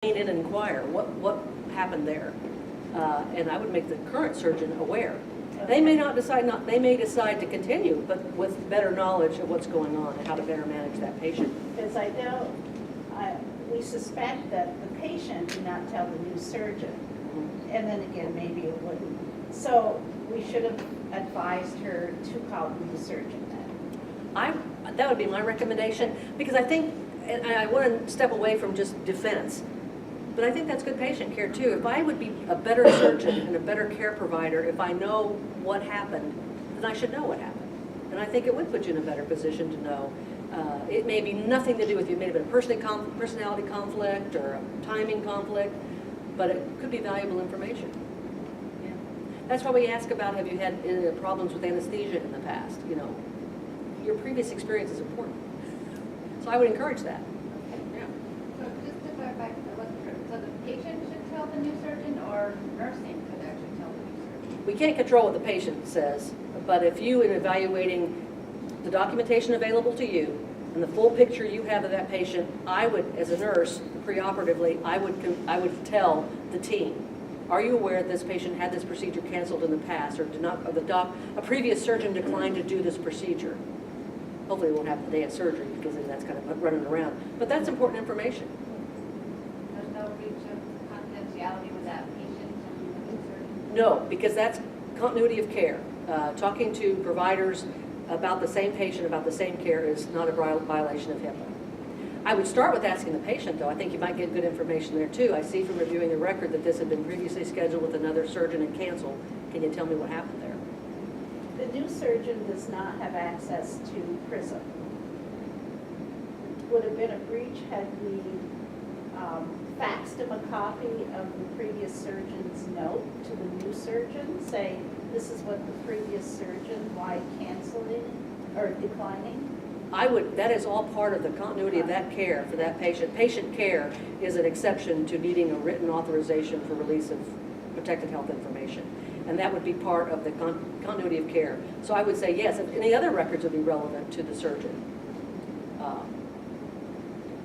in and inquire what happened there, and I would make the current surgeon aware. They may not decide they may decide to continue, but with better knowledge of what's going on and how to better manage that patient. Because I know, we suspect that the patient did not tell the new surgeon, and then again, maybe it wouldn't. So we should have advised her to call the new surgeon then. That would be my recommendation, because I think, and I want to step away from just defense, but I think that's good patient care too. If I would be a better surgeon and a better care provider, if I know what happened, then I should know what happened. And I think it would put you in a better position to know. It may be nothing to do with you. It may have been a personality conflict or a timing conflict, but it could be valuable information. Yeah. That's why we ask about, have you had problems with anesthesia in the past? You know, your previous experience is important. So I would encourage that. Yeah. So just to clarify, so the patient should tell the new surgeon, or nursing could actually tell the new surgeon? We can't control what the patient says, but if you, in evaluating the documentation available to you and the full picture you have of that patient, I would, as a nurse, preoperatively, I would tell the team, are you aware that this patient had this procedure canceled in the past, or did not, or a previous surgeon declined to do this procedure? Hopefully it won't happen the day of surgery, because then that's kind of running around. But that's important information. There's no breach of confidentiality with that patient and the new surgeon? No, because that's continuity of care. Talking to providers about the same patient, about the same care is not a violation of HIPAA. I would start with asking the patient, though. I think you might get good information there, too. I see from reviewing the record that this had been previously scheduled with another surgeon and canceled. Can you tell me what happened there? The new surgeon does not have access to PRISM. Would have been a breach had we faxed him a copy of the previous surgeon's note to the new surgeon, saying, this is what the previous surgeon, why canceling or declining? That is all part of the continuity of that care for that patient. Patient care is an exception to needing a written authorization for release of protected health information. And that would be part of the continuity of care. So I would say yes, if any other records would be relevant to the surgeon.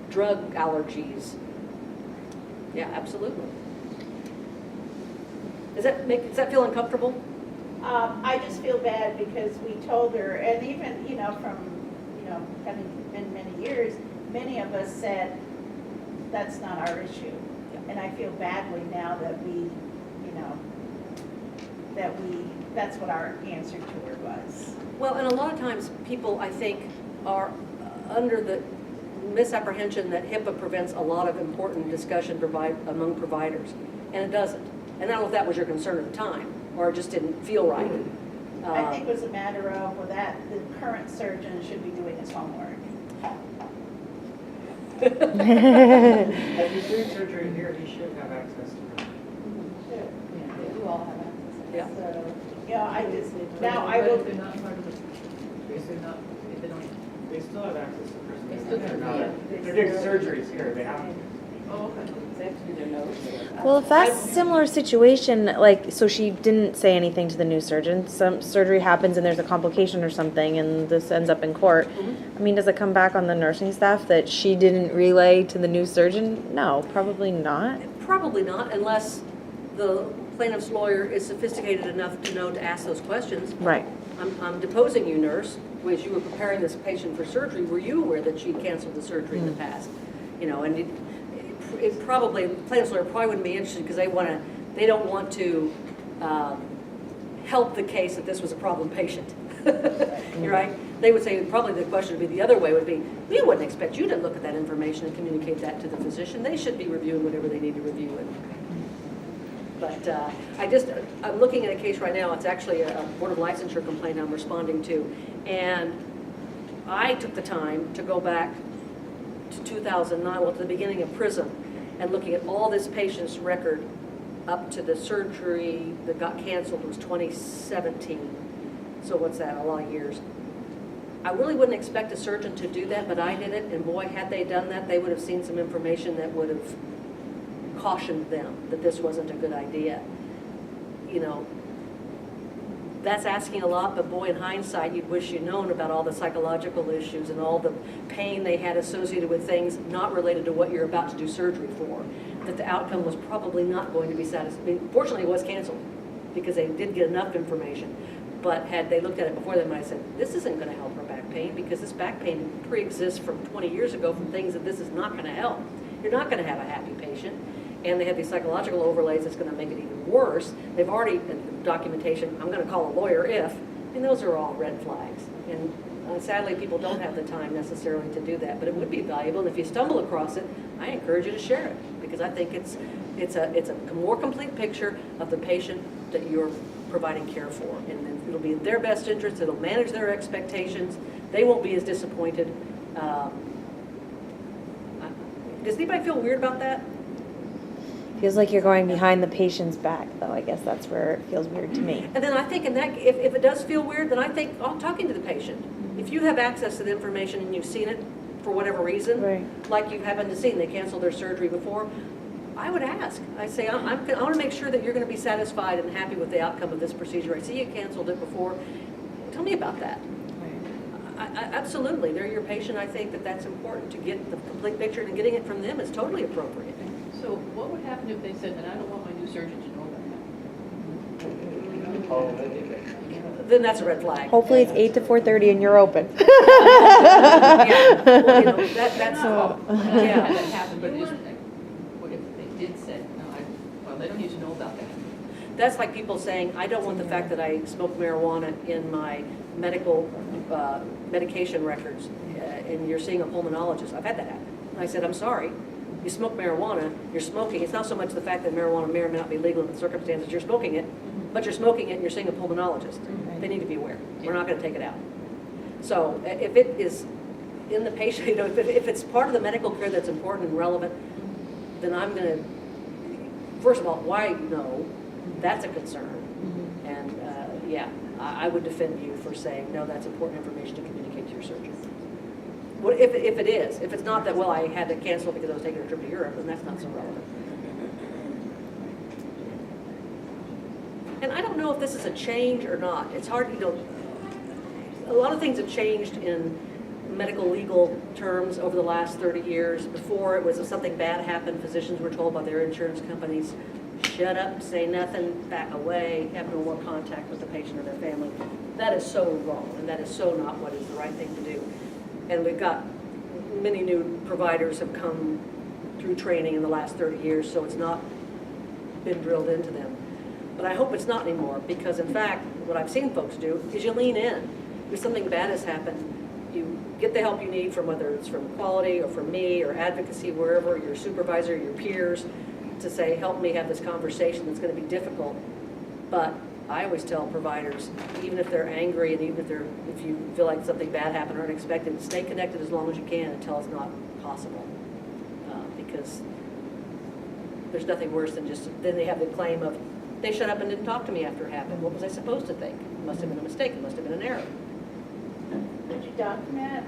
Drug allergies. Yeah, absolutely. Does that feel uncomfortable? I just feel bad because we told her, and even, from, having been many years, many of us said, that's not our issue. Yeah. And I feel badly now that that's what our answer to her was. Well, and a lot of times people, I think, are under the misapprehension that HIPAA prevents a lot of important discussion among providers, and it doesn't. And I don't know if that was your concern at the time, or it just didn't feel right. I think it was a matter of, that the current surgeon should be doing his homework. If he's doing surgery here, he should have access to it. They do all have access. Yeah. So, now I will. If they're not part of the, if they don't, they still have access to person. They still do, yeah. They're doing surgeries here, they have. Oh, okay. Well, if that's a similar situation, like, so she didn't say anything to the new surgeon, some surgery happens and there's a complication or something and this ends up in court. I mean, does it come back on the nursing staff that she didn't relay to the new surgeon? No, probably not. Probably not, unless the plaintiff's lawyer is sophisticated enough to know to ask those questions. Right. I'm deposing you, nurse. As you were preparing this patient for surgery, were you aware that she canceled the surgery in the past? And it probably, the plaintiff's lawyer probably wouldn't be interested because they don't want to help the case that this was a problem patient. You're right? They would say probably the question would be the other way, would be, we wouldn't expect you to look at that information and communicate that to the physician. They should be reviewing whatever they need to review. But I'm looking at a case right now. It's actually a Board of Licensure complaint I'm responding to. And I took the time to go back to 2009, well, to the beginning of PRISM, and looking at all this patient's record up to the surgery that got canceled. It was 2017. So what's that, a lot of years. I really wouldn't expect a surgeon to do that, but I did it, and boy, had they done that, they would have seen some information that would have cautioned them that this wasn't a good idea. That's asking a lot, but boy, in hindsight, you'd wish you'd known about all the psychological issues and all the pain they had associated with things not related to what you're about to do surgery for. that the outcome was probably not going to be satisfactory. Fortunately, it was canceled because they did get enough information. But had they looked at it before, they might have said, this isn't going to help her back pain because this back pain pre-exists from 20 years ago from things that this is not going to help. You're not going to have a happy patient. And they have these psychological overlays that's going to make it even worse. They've already, documentation, I'm going to call a lawyer if, and those are all red flags. And sadly, people don't have the time necessarily to do that, but it would be valuable. And if you stumble across it, I encourage you to share it because I think it's a more complete picture of the patient that you're providing care for. And then it'll be in their best interest. It'll manage their expectations. They won't be as disappointed. Does anybody feel weird about that? Feels like you're going behind the patient's back, though. I guess that's where it feels weird to me. And then I think in that, if it does feel weird, then I think, I'm talking to the patient. If you have access to the information and you've seen it for whatever reason, Right. like you happened to see, they canceled their surgery before, I would ask. I say, I want to make sure that you're going to be satisfied and happy with the outcome of this procedure. I see you canceled it before. Tell me about that. Absolutely, they're your patient. I think that that's important to get the complete picture, and getting it from them is totally appropriate. So what would happen if they said, and I don't want my new surgeon to know Then that's a red flag. Hopefully it's 8 to 4:30 and you're open. Yeah, well, you know, that's, that? yeah. That happened, but is, what if they did say, no, well, they don't need to know about that. That's like people saying, I don't want the fact that I smoke marijuana in my medical medication records, and you're seeing a pulmonologist. I've had that happen. And I said, I'm sorry. You smoke marijuana, you're smoking. It's not so much the fact that marijuana may or may not be legal in the circumstances. You're smoking it, but you're smoking it and you're seeing a pulmonologist. They need to be aware. We're not going to take it out. So if it is in the patient, you know, if it's part of the medical care that's important and relevant, then I'm going to, first of all, why no? That's a concern. And yeah, I would defend you for saying, no, that's important information to communicate to your surgeon. What if it is? If it's not that, well, I had to cancel because I was taking a trip to Europe, then that's not so relevant. And I don't know if this is a change or not. It's hard, you know, a lot of things have changed in medical legal terms over the last 30 years. Before, it was if something bad happened, physicians were told by their insurance companies, shut up, say nothing, back away, have no more contact with the patient or their family. That is so wrong, and that is so not what is the right thing to do. And we've got many new providers have come through training in the last 30 years, so it's not been drilled into them. But I hope it's not anymore, because in fact, what I've seen folks do is you lean in. If something bad has happened, you get the help you need from whether it's from quality or from me or advocacy, wherever, your supervisor, your peers, to say, help me have this conversation that's going to be difficult. But I always tell providers, even if thif you feel like something bad happened or unexpected, stay connected as long as you can until it's not possible. Because there's nothing worse than then they have the claim of, they shut up and didn't talk to me after it happened. What was I supposed to think? It must have been a mistake. It must have been an error. Would you document,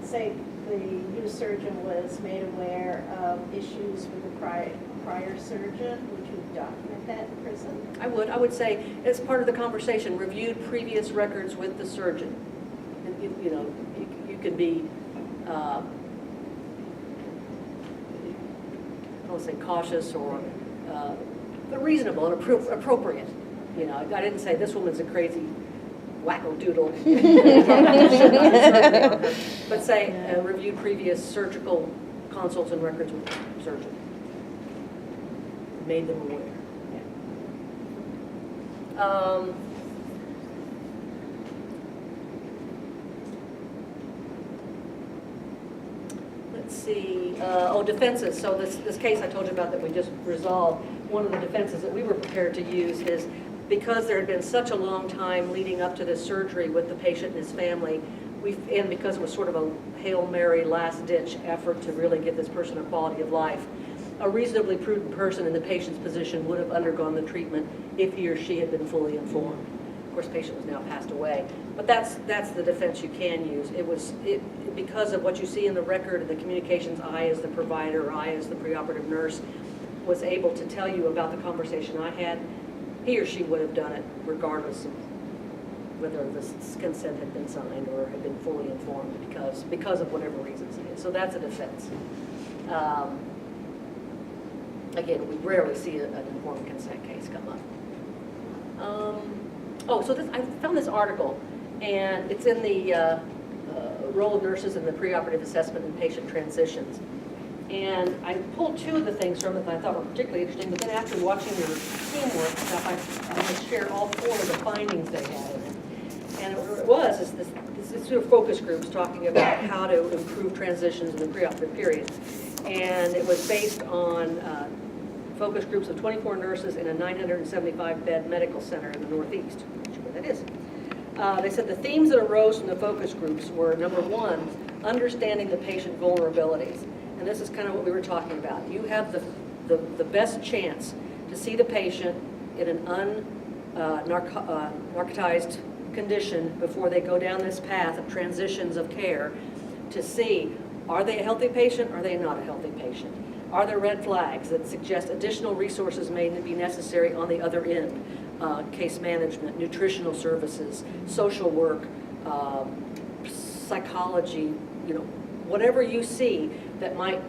say the new surgeon was made aware of issues with the prior surgeon, would you document that in prison? I would say, as part of the conversation, reviewed previous records with the surgeon. And you know, you could be, I don't want to say cautious or, but reasonable and appropriate. You know, I didn't say this woman's a crazy wacko-doodle. But say, review previous surgical consults and records with the surgeon. Made them aware. Let's see, defenses. So this case I told you about that we just resolved, one of the defenses that we were prepared to use is because there had been such a long time leading up to this surgery with the patient and his family, and because it was sort of a Hail Mary last-ditch effort to really give this person a quality of life, a reasonably prudent person in the patient's position would have undergone the treatment if he or she had been fully informed. Of course, the patient was now passed away, but that's the defense you can use. Because of what you see in the record and the communications, I as the provider, I as the preoperative nurse, was able to tell you about the conversation I had, he or she would have done it regardless of whether the consent had been signed or had been fully informed because of whatever reasons it is. So that's a defense. Again, we rarely see an informed consent case come up. I found this article, and it's in the role of nurses in the preoperative assessment and patient transitions. And I pulled two of the things from it that I thought were particularly interesting, but then after watching your teamwork stuff, I want to share all four of the findings they had in it. And what it was is this sort of focus groups talking about how to improve transitions in the preoperative period. And it was based on focus groups of 24 nurses in a 975-bed medical center in the Northeast. I'm not sure what that is. They said the themes that arose from the focus groups were, number one, understanding the patient vulnerabilities. And this is kind of what we were talking about. You have the best chance to see the patient in an narcotized condition before they go down this path of transitions of care, to see, are they a healthy patient, or are they not a healthy patient? Are there red flags that suggest additional resources may be necessary on the other end? Case management, nutritional services, social work, psychology, whatever you see that might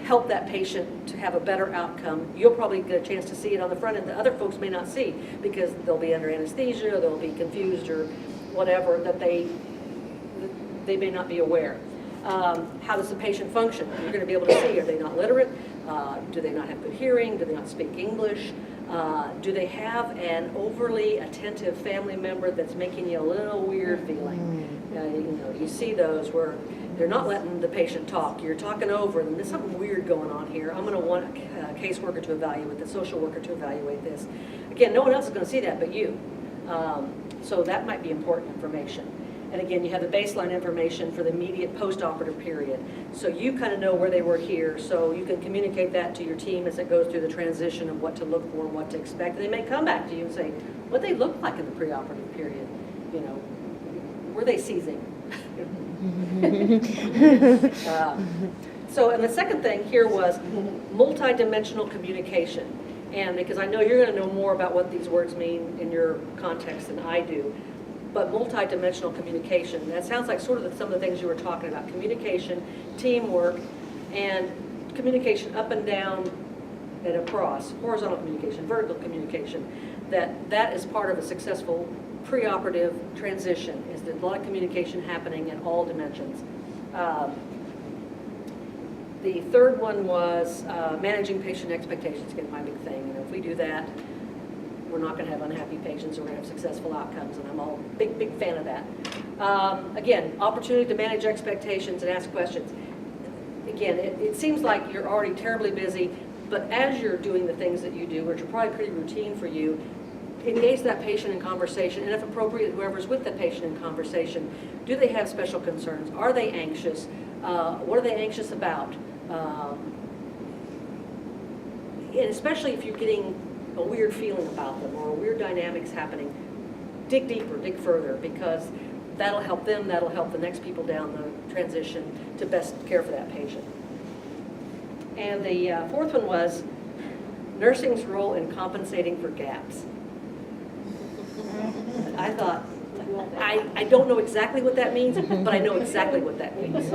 help that patient to have a better outcome, you'll probably get a chance to see it on the front end that other folks may not see because they'll be under anesthesia, they'll be confused or whatever, that they may not be aware. How does the patient function? You're going to be able to see, are they not literate? Do they not have good hearing? Do they not speak English? Do they have an overly attentive family member that's making you a little weird feeling? You see those where they're not letting the patient talk. You're talking over them. There's something weird going on here. I'm going to want a caseworker to evaluate this, social worker to evaluate this. Again, no one else is going to see that but you. So that might be important information. And again, you have the baseline information for the immediate post-operative period. So you kind of know where they were here, so you can communicate that to your team as it goes through the transition of what to look for and what to expect. And they may come back to you and say, what they look like in the preoperative period. Were they seizing? And the second thing here was multidimensional communication. And because I know you're going to know more about what these words mean in your context than I do, but multidimensional communication, that sounds like sort of some of the things you were talking about: communication, teamwork, and communication up and down and across, horizontal communication, vertical communication. That is part of a successful preoperative transition, is that a lot of communication happening in all dimensions. The third one was managing patient expectations. Again, my big thing. If we do that, we're not going to have unhappy patients, or we're going to have successful outcomes, and I'm all big fan of that. Again, opportunity to manage expectations and ask questions. Again, it seems like you're already terribly busy, but as you're doing the things that you do, which are probably pretty routine for you, engage that patient in conversation, and if appropriate, whoever's with the patient in conversation. Do they have special concerns? Are they anxious? What are they anxious about? And especially if you're getting a weird feeling about them or weird dynamics happening, dig deeper, dig further, because that'll help them, that'll help the next people down the transition to best care for that patient. And the fourth one was nursing's role in compensating for gaps. I thought, I don't know exactly what that means, but I know exactly what that means.